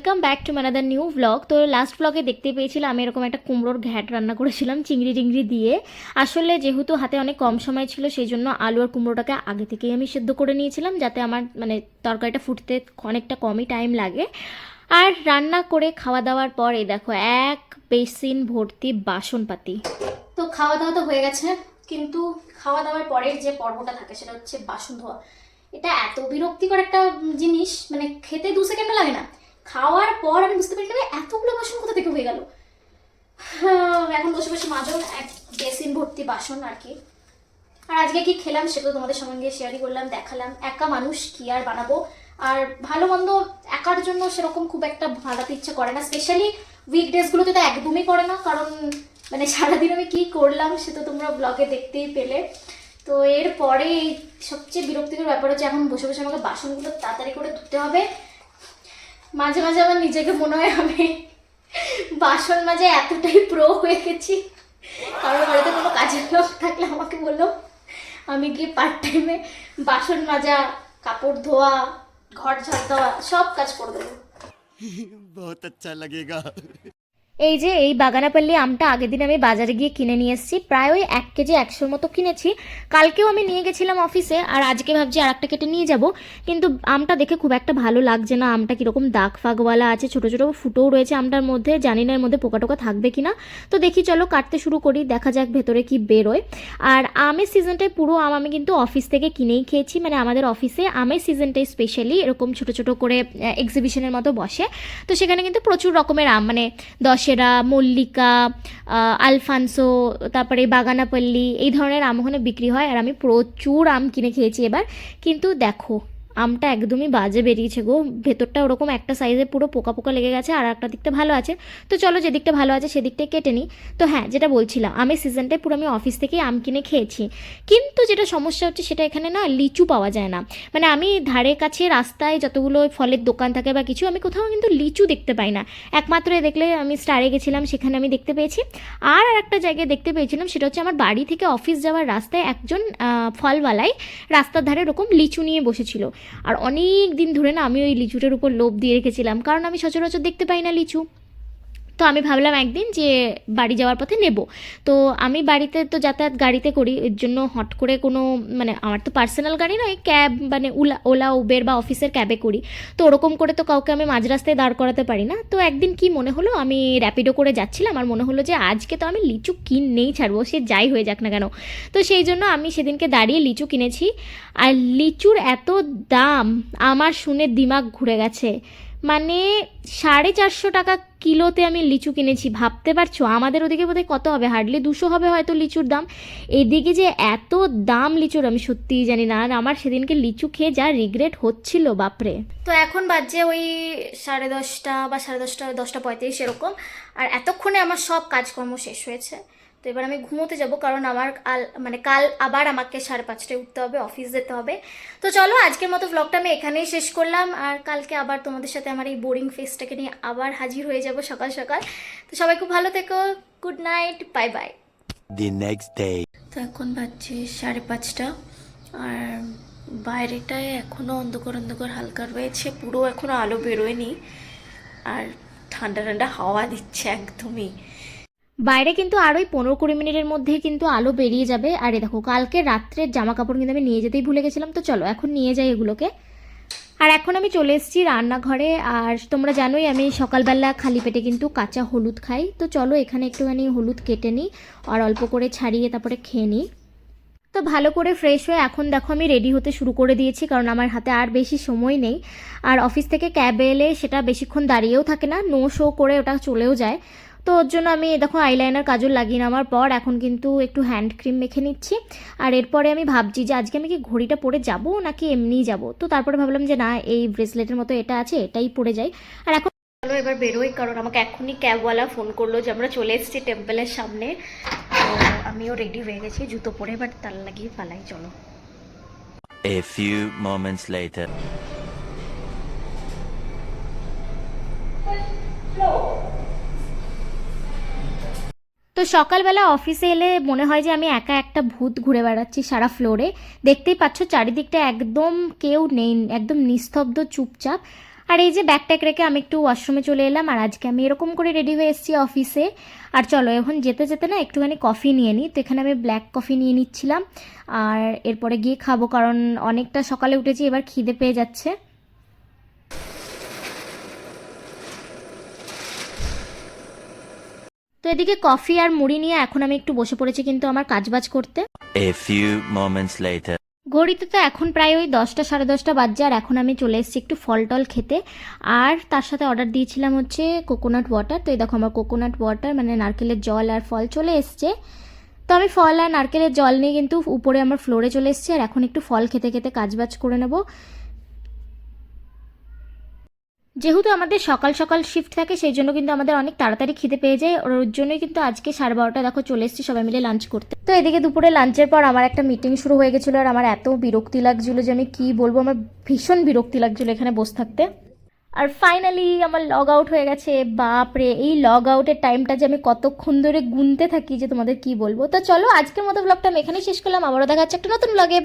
Welcome back to my another new blog. তো last ব্লগে দেখতে পেয়েছিলাম আমি এরকম একটা কুমড়োর ঘ্যাট রান্না করেছিলাম চিংড়ি টিংড়ি দিয়ে। আসলে যেহেতু হাতে অনেক কম সময় ছিল সেই জন্য আলু আর কুমড়োটাকে আগে থেকেই আমি সেদ্ধ করে নিয়েছিলাম, যাতে আমার তরকারিটা ফুটতে অনেকটা কমই টাইম লাগে। আর রান্না করে খাওয়া দাওয়ার পর এই দেখো এক বেসিন ভর্তি বাসনপাতি। তো খাওয়া দাওয়া তো হয়ে গেছে, কিন্তু খাওয়া দাওয়ার পরের যে পর্বটা থাকে সেটা হচ্ছে বাসন ধোয়া। এটা এত বিরক্তিকর একটা জিনিস, খেতে 2 সেকেন্ডও লাগে না, খাওয়ার পর আমি বুঝতে পারি এতগুলো বাসন কোথা থেকে হয়ে গেল। এখন বসে বসে মাজন এক বেসিন ভর্তি বাসন আর কি। আর আজকে কি খেলাম সেটা তোমাদের সঙ্গে শেয়ারই করলাম, দেখালাম। একা মানুষ কি আর বানাবো, আর ভালো মন্দ একার জন্য সেরকম খুব একটা বানাতে ইচ্ছে করে না, স্পেশালি উইকডেজগুলোতে তো একদমই করে না, কারণ সারাদিন আমি কি করলাম সে তো তোমরা ব্লগে দেখতেই পেলে। তো এরপরে সবচেয়ে বিরক্তিকর ব্যাপার হচ্ছে এখন বসে বসে আমাকে বাসনগুলো তাড়াতাড়ি করে ধুতে হবে। মাঝে মাঝে আমার নিজেকে মনে হয় আমি বাসন মাজে এতটাই প্রো হয়ে গেছি, কারণ বাড়িতে কোনো কাজের লোক থাকলে আমাকে বললো আমি গিয়ে পার্ট টাইমে বাসন মাজা, কাপড় ধোয়া, ঘর ঝাড় দেওয়া সব কাজ করে দেবো। बहुत अच्छा लगेगा। এই যে এই বাগানাপল্লী আমটা আগের দিন আমি বাজারে গিয়ে কিনে নিয়ে এসেছি, প্রায় ওই 1 কেজি 100 মতো কিনেছি। কালকেও আমি নিয়ে গেছিলাম অফিসে, আর আজকে ভাবছি আর একটা কেটে নিয়ে যাব, কিন্তু আমটা দেখে খুব একটা ভালো লাগছে না। আমটা কীরকম দাগ ফাগওয়ালা আছে, ছোটো ছোটো ফুটোও রয়েছে আমটার মধ্যে, জানি না এর মধ্যে পোকা টোকা থাকবে কি না। তো দেখি চলো কাটতে শুরু করি, দেখা যাক ভেতরে কি বেরোয়। আর আমের সিজনটায় পুরো আম আমি কিন্তু অফিস থেকে কিনেই খেয়েছি, আমাদের অফিসে আমের সিজনটাই স্পেশালি এরকম ছোটো ছোটো করে এক্সিবিশনের মতো বসে। তো সেখানে কিন্তু প্রচুর রকমের আম, দশেরা, মল্লিকা, আলফানসো, তারপরে বাগানাপল্লী, এই ধরনের আম ওখানে বিক্রি হয়। আর আমি প্রচুর আম কিনে খেয়েছি এবার। কিন্তু দেখো আমটা একদমই বাজে বেরিয়েছে গো, ভেতরটা ওরকম একটা সাইজে পুরো পোকা পোকা লেগে গেছে, আর একটা দিকটা ভালো আছে। তো চলো যে দিকটা ভালো আছে সেদিকটাই কেটে নিই। তো হ্যাঁ, যেটা বলছিলাম আমের সিজনটায় পুরো আমি অফিস থেকেই আম কিনে খেয়েছি, কিন্তু যেটা সমস্যা হচ্ছে সেটা এখানে না লিচু পাওয়া যায় না। আমি ধারে কাছে রাস্তায় যতগুলো ফলের দোকান থাকে বা কিছু, আমি কোথাও কিন্তু লিচু দেখতে পাই না। একমাত্র দেখলে আমি স্টারে গেছিলাম, সেখানে আমি দেখতে পেয়েছি। আর একটা জায়গায় দেখতে পেয়েছিলাম, সেটা হচ্ছে আমার বাড়ি থেকে অফিস যাওয়ার রাস্তায় একজন ফলওয়ালাই রাস্তার ধারে এরকম লিচু নিয়ে বসেছিল। আর অনেক দিন ধরে না আমি ওই লিচুটার উপর লোভ দিয়ে রেখেছিলাম, কারণ আমি সচরাচর দেখতে পাই না লিচু। তো আমি ভাবলাম একদিন যে বাড়ি যাওয়ার পথে নেব। তো আমি বাড়িতে তো যাতায়াত গাড়িতে করি, এর জন্য হট করে কোনো আমার তো পার্সোনাল গাড়ি নয়, ক্যাব ওলা উবের বা অফিসের ক্যাবে করি। তো ওরকম করে তো কাউকে আমি মাঝ রাস্তায় দাঁড় করাতে পারি না। তো একদিন কি মনে হলো, আমি র্যাপিডো করে যাচ্ছিলাম, আর মনে হলো যে আজকে তো আমি লিচু কিনেই ছাড়বো, সে যাই হয়ে যাক না কেন। তো সেই জন্য আমি সেদিনকে দাঁড়িয়ে লিচু কিনেছি। আর লিচুর এত দাম আমার শুনে দিমাগ ঘুরে গেছে। 450 টাকা কিলোতে আমি লিচু কিনেছি, ভাবতে পারছো? আমাদের ওদিকে বোধহয় কত হবে, হার্ডলি 200 হবে হয়তো লিচুর দাম। এদিকে যে এত দাম লিচুর আমি সত্যিই জানি না। আর আমার সেদিনকে লিচু খেয়ে যা রিগ্রেট হচ্ছিল বাপরে। তো এখন বাজে ওই 10:30 বা 10:30, 10:35 এরকম। আর এতক্ষণে আমার সব কাজকর্ম শেষ হয়েছে। তো এবার আমি ঘুমোতে যাব, কারণ আমার কাল আবার আমাকে 5:30টায় উঠতে হবে, অফিস যেতে হবে। তো চলো আজকের মতো ব্লগটা আমি এখানেই শেষ করলাম, আর কালকে আবার তোমাদের সাথে আমার এই বোরিং ফেসটাকে নিয়ে আবার হাজির হয়ে যাব সকাল সকাল। তো সবাই খুব ভালো থেকো, good night, bye bye. The next day. তো এখন বাজছে 5:30, আর বাইরেটায় এখনও অন্ধকার অন্ধকার হালকা রয়েছে, পুরো এখনও আলো বেরোয়নি, আর ঠান্ডা ঠান্ডা হাওয়া দিচ্ছে একদমই। বাইরে কিন্তু আর ওই 15-20 মিনিটের মধ্যেই কিন্তু আলো বেরিয়ে যাবে। আর দেখো কালকে রাত্রের জামা কাপড় কিন্তু আমি নিয়ে যেতেই ভুলে গেছিলাম। তো চলো এখন নিয়ে যাই এগুলোকে। আর এখন আমি চলে এসেছি রান্নাঘরে। আর তোমরা জানোই আমি সকালবেলা খালি পেটে কিন্তু কাঁচা হলুদ খাই। তো চলো এখানে একটুখানি হলুদ কেটে নিই, আর অল্প করে ছাড়িয়ে তারপরে খেয়ে নিই। তো ভালো করে ফ্রেশ হয়ে এখন দেখো আমি রেডি হতে শুরু করে দিয়েছি, কারণ আমার হাতে আর বেশি সময় নেই। আর অফিস থেকে ক্যাবে এলে সেটা বেশিক্ষণ দাঁড়িয়েও থাকে না, নো শো করে ওটা চলেও যায়। তো ওর জন্য আমি দেখো আইলাইনার কাজল লাগিয়ে নেওয়ার পর এখন কিন্তু একটু হ্যান্ড ক্রিম মেখে নিচ্ছি। আর এরপরে আমি ভাবছি যে আজকে আমি কি ঘড়িটা পরে যাব নাকি এমনিই যাব। তো তারপরে ভাবলাম যে না, এই ব্রেসলেটের মতো এটা আছে, এটাই পরে যাই। আর এখন চলো এবার বেরোই, কারণ আমাকে এখনই ক্যাবওয়ালা ফোন করলো যে আমরা চলে এসেছি টেম্পলের সামনে। তো আমিও রেডি হয়ে গেছি, জুতো পরে এবার তালা লাগিয়ে পালাই, চলো। A few moments later. তো সকালবেলা অফিসে এলে মনে হয় যে আমি একা একটা ভূত ঘুরে বেড়াচ্ছি সারা ফ্লোরে। দেখতেই পাচ্ছ চারিদিকটা একদম কেউ নেই, একদম নিস্তব্ধ চুপচাপ। আর এই যে ব্যাগ ট্যাগ রেখে আমি একটু ওয়াশরুমে চলে এলাম, আর আজকে আমি এরকম করে রেডি হয়ে এসেছি অফিসে। আর চলো এখন যেতে যেতে না একটুখানি কফি নিয়ে নিই। তো এখানে আমি ব্ল্যাক কফি নিয়ে নিচ্ছিলাম, আর এরপরে গিয়ে খাবো, কারণ অনেকটা সকালে উঠেছি, এবার খিদে পেয়ে যাচ্ছে। তো এদিকে কফি আর মুড়ি নিয়ে এখন আমি একটু বসে পড়েছি কিন্তু আমার কাজবাজ করতে। A few moments later. ঘড়িতে তো এখন প্রায় ওই 10টা 10:30 বাজছে, আর এখন আমি চলে এসেছি একটু ফল টল খেতে। আর তার সাথে অর্ডার দিয়েছিলাম হচ্ছে কোকোনাট ওয়াটার। তো এই দেখো আমার কোকোনাট ওয়াটার মানে নারকেলের জল আর ফল চলে এসছে। তো আমি ফল আর নারকেলের জল নিয়ে কিন্তু উপরে আমার ফ্লোরে চলে এসেছি, আর এখন একটু ফল খেতে খেতে কাজবাজ করে নেব। যেহেতু আমাদের সকাল সকাল শিফট থাকে, সেই জন্য কিন্তু আমাদের অনেক তাড়াতাড়ি খিদে পেয়ে যায়। ওর জন্যই কিন্তু আজকে 12:30 দেখো চলে এসেছি সবাই মিলে লাঞ্চ করতে। তো এদিকে দুপুরে লাঞ্চের পর আমার একটা মিটিং শুরু হয়ে গেছিলো, আর আমার এত বিরক্তি লাগছিলো যে আমি কি বলবো, আমার ভীষণ বিরক্তি লাগছিলো এখানে বসে থাকতে। আর ফাইনালি আমার লগ আউট হয়ে গেছে। বাপরে, এই লগ আউটের টাইমটা যে আমি কতক্ষণ ধরে গুনতে থাকি যে তোমাদের কি বলবো। তো চলো আজকের মতো ব্লগটা আমি এখানেই শেষ করলাম, আবারও দেখা হচ্ছে একটা নতুন ব্লগে।